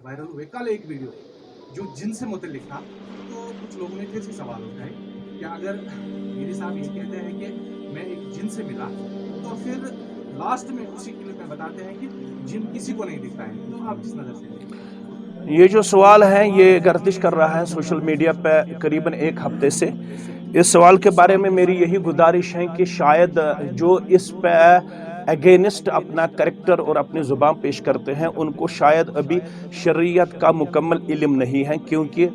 Viral हुए कल एक वीडियो जो जिन से मुतल्लिक था, तो कुछ लोगों ने फिर से सवाल उठाए कि अगर मेरे साहब ये कहते हैं कि मैं एक जिन से मिला, तो फिर लास्ट में उसी क्लिप में बताते हैं कि जिन किसी को नहीं दिखता है। तो आप जिस नज़र से देखते हैं? ये जो सवाल है ये गर्दिश कर रहा है सोशल मीडिया पे करीबन एक हफ्ते से। इस सवाल के बारे में मेरी यही गुजारिश है कि शायद जो इस पे अगेंस्ट अपना करैक्टर और अपनी ज़ुबान पेश करते हैं उनको शायद अभी शरीयत का मुकम्मल इल्म नहीं है, क्योंकि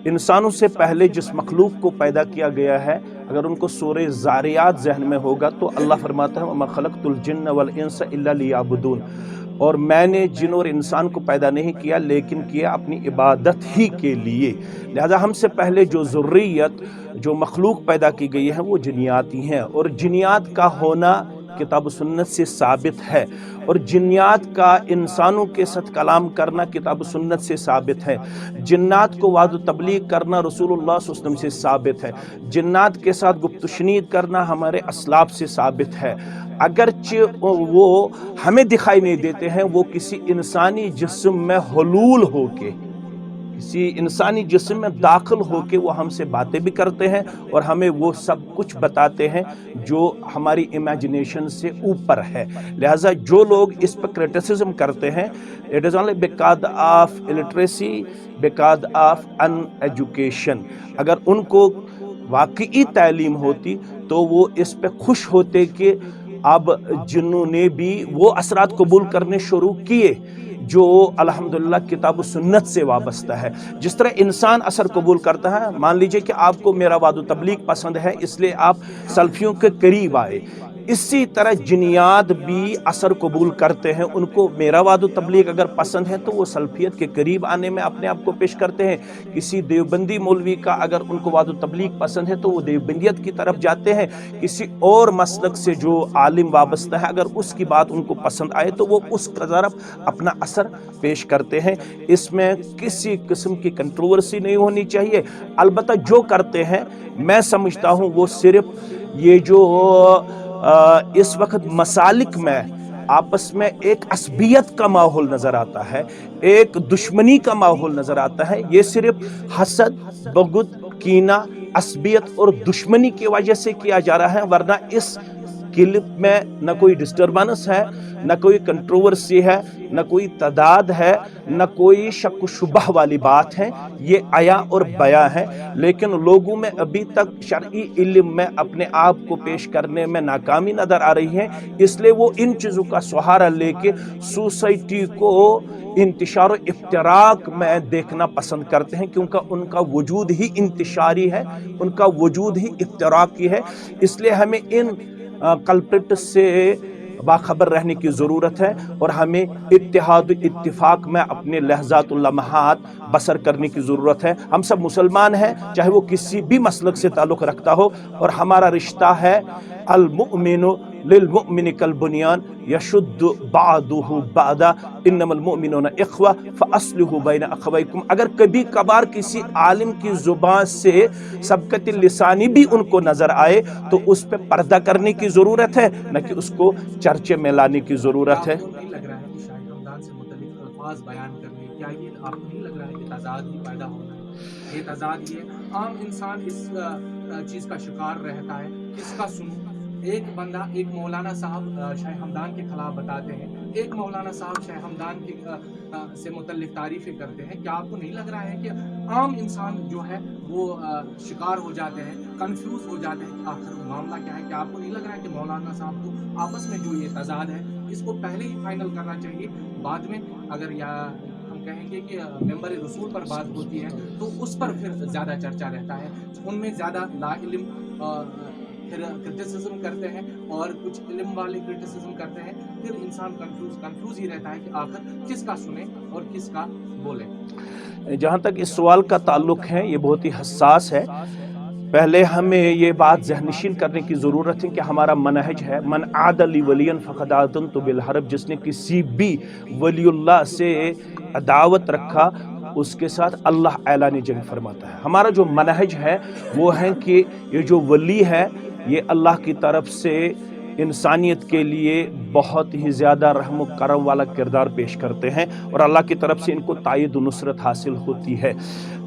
इंसानों से पहले जिस मखलूक को पैदा किया गया है, अगर उनको सूरह ज़ारियात ज़हन में होगा तो अल्लाह फरमाता है वमा खलक़तुल जिन्न वल इंसा इल्ला लियाबुदून, और मैंने जिन और इंसान को पैदा नहीं किया लेकिन किया अपनी इबादत ही के लिए। लिहाजा हमसे पहले जो ज़ुर्रियत जो मखलूक पैदा की गई है वो जिन्नियाती हैं, और जिन्नियात का होना किताब सुन्नत से साबित है, और जिन्नियात का इंसानों के साथ कलाम करना किताब सुन्नत से साबित है। जिन्नात को वाद तबलीग करना रसूलुल्लाह सल्लल्लाहु अलैहि वसल्लम से साबित है। जिन्नात के साथ गुफ्तशनीद करना हमारे असलाफ से साबित है। अगरचे वो हमें दिखाई नहीं देते हैं, वो किसी इंसानी जिस्म में हुलूल होके, किसी इंसानी जिस्म में दाखिल होके वो हमसे बातें भी करते हैं और हमें वो सब कुछ बताते हैं जो हमारी इमेजिनेशन से ऊपर है। लिहाजा जो लोग इस पर क्रिटिसिज्म करते हैं, it is only because of illiteracy, because of uneducation. अगर उनको वाकई तालीम होती तो वो इस पे खुश होते कि अब जिन्नों ने भी वो असरात कबूल करने शुरू किए जो अल्हम्दुलिल्लाह किताब सुन्नत से वाबस्ता है। जिस तरह इंसान असर कबूल करता है, मान लीजिए कि आपको मेरा वादो तबलीग पसंद है इसलिए आप सल्फियों के करीब आए, इसी तरह जिन्नियात भी असर कबूल करते हैं। उनको मेरा वादो तबलीग अगर पसंद है तो वो सल्फियत के करीब आने में अपने आप को पेश करते हैं। किसी देवबंदी मौलवी का अगर उनको वादो तबलीग पसंद है तो वो देवबंदियत की तरफ जाते हैं। किसी और मसलक से जो आलिम वाबस्ता है अगर उसकी बात उनको पसंद आए तो वो उस तरफ अपना असर पेश करते हैं। इसमें किसी किस्म की कंट्रोवर्सी नहीं होनी चाहिए। अलबत्ता जो करते हैं मैं समझता हूँ वो सिर्फ ये जो इस वक्त मसालिक में आपस में एक असबियत का माहौल नजर आता है, एक दुश्मनी का माहौल नजर आता है, ये सिर्फ हसद, बगुद, कीना, असबियत और दुश्मनी की वजह से किया जा रहा है। वरना इस क्लिप में न कोई डिस्टर्बेंस है, न कोई कंट्रोवर्सी है, न कोई तदाद है, न कोई शक शुबह वाली बात है। ये आया और बया है, लेकिन लोगों में अभी तक शरई इल्म में अपने आप को पेश करने में नाकामी नजर आ रही है। इसलिए वो इन चीज़ों का सहारा लेके सोसाइटी को इंतशार और इफ्तराक में देखना पसंद करते हैं, क्योंकि उनका वजूद ही इंतशारी है, उनका वजूद ही इफ्तराकी है। इसलिए हमें इन कल्प्रिट से बाखबर रहने की ज़रूरत है और हमें इत्तेहाद इत्तिफाक में अपने लहज़ात और लम्हात बसर करने की ज़रूरत है। हम सब मुसलमान हैं, चाहे वो किसी भी मसलक से ताल्लुक़ रखता हो, और हमारा रिश्ता है अल मुमिनु लिल मुमिनि कल बुनियान यशुद्दु बादुहु बादा इन्नमल मुमिनूना इख्वा फअस्लिहु बैन अखवैकुम। अगर कभी कभार किसी आलिम की ज़ुबान से सबकत लिसानी भी उनको नज़र आए तो उस पर पर्दा करने की ज़रूरत है, न कि उसको चर्चे में लाने की ज़रूरत है। आपको नहीं लग रहा है कि शायद रमज़ान से मुतल्लिक़ अल्फाज़ बयान करने, क्या ये आपको नहीं लग रहा है कि तज़ाद ही पैदा हो रहा है? ये तज़ाद ही है। आम इंसान इस चीज़ का शिकार रहता है, किसका सुनूं? एक बंदा, एक मौलाना साहब शाह हमदान के खिलाफ बताते हैं, एक मौलाना साहब शाह हमदान के से मुतल्लिक़ तारीफ़ें करते हैं। क्या आपको नहीं लग रहा है कि आम इंसान जो है वो शिकार हो जाते हैं, कंफ्यूज हो जाते हैं कि आखिर मामला क्या है? क्या आपको नहीं लग रहा है कि मौलाना साहब को आपस में जो ये तज़ाद है इसको पहले ही फाइनल करना चाहिए, बाद में अगर या हम कहेंगे कि मेंबर रसूल पर बात होती है तो उस पर फिर ज़्यादा चर्चा रहता है, उनमें ज़्यादा लाइल्म फिर क्रिटिसिज्म करते हैं और कुछ इल्म वाले क्रिटिसिज्म करते हैं, फिर इंसान कंफ्यूज ही रहता है कि आखिर किसका सुने और किसका बोले। जहाँ तक इस सवाल का ताल्लुक है ये बहुत ही हसास है। पहले हमें ये बात ज़हनशीन करने की ज़रूरत है कि हमारा मनहज है मन आदली वलियन फ़क़द आज़नतु बिल हर्ब। जिसने किसी भी वलीउल्लाह से अदावत रखा उसके साथ अल्लाह ऐलान जंग फरमाता है। हमारा जो मनहज है वो है कि ये जो वली है ये अल्लाह की तरफ से इंसानियत के लिए बहुत ही ज़्यादा रहम करम वाला किरदार पेश करते हैं और अल्लाह की तरफ से इनको तायद नुसरत हासिल होती है।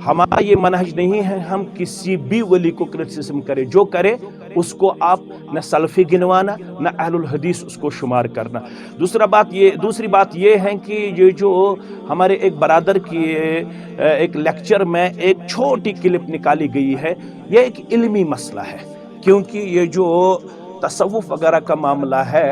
हमारा ये मनहज नहीं है हम किसी भी वली को क्रिटिसिज्म करें, जो करे उसको आप न सलफ़ी गिनवाना न अहलुल हदीस उसको शुमार करना। दूसरी बात ये है कि ये जो हमारे एक बरादर की एक लेक्चर में एक छोटी क्लिप निकाली गई है, ये एक इल्मी मसला है, क्योंकि ये जो तसव्वुफ वगैरह का मामला है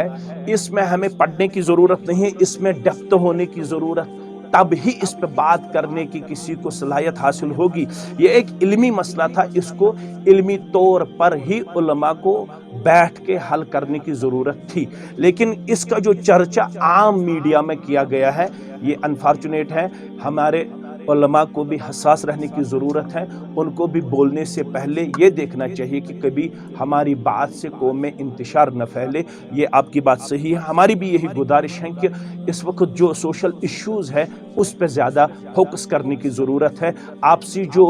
इसमें हमें पढ़ने की ज़रूरत नहीं है, इसमें डेप्थ होने की ज़रूरत, तब ही इस पे बात करने की किसी को सलाहियत हासिल होगी। ये एक इल्मी मसला था, इसको इल्मी तौर पर ही उलमा को बैठ के हल करने की ज़रूरत थी, लेकिन इसका जो चर्चा आम मीडिया में किया गया है ये अनफॉर्चुनेट है। हमारे उलमा को भी हसास रहने की ज़रूरत है, उनको भी बोलने से पहले ये देखना चाहिए कि कभी हमारी बात से कौम में इंतशार न फैले। ये आपकी बात सही है, हमारी भी यही गुजारिश है कि इस वक्त जो सोशल इश्यूज़ है उस पर ज़्यादा फोकस करने की ज़रूरत है। आपसी जो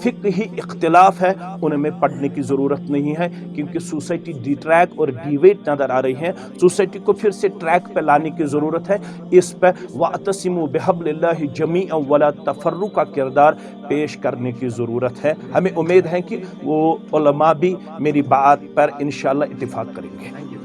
फ़िक़ही इख्तिलाफ़ है उनमें पढ़ने की ज़रूरत नहीं है, क्योंकि सोसाइटी डिट्रैक और डिवेट नज़र आ रही है। सोसाइटी को फिर से ट्रैक पर लाने की ज़रूरत है। इस पर वातसिमू बिहब्लिल्लाहि जमीअन वला तफर्रुक़ का किरदार पेश करने की ज़रूरत है। हमें उम्मीद है कि वो उलमा भी मेरी बात पर इंशाअल्लाह इत्तिफ़ाक़ करेंगे।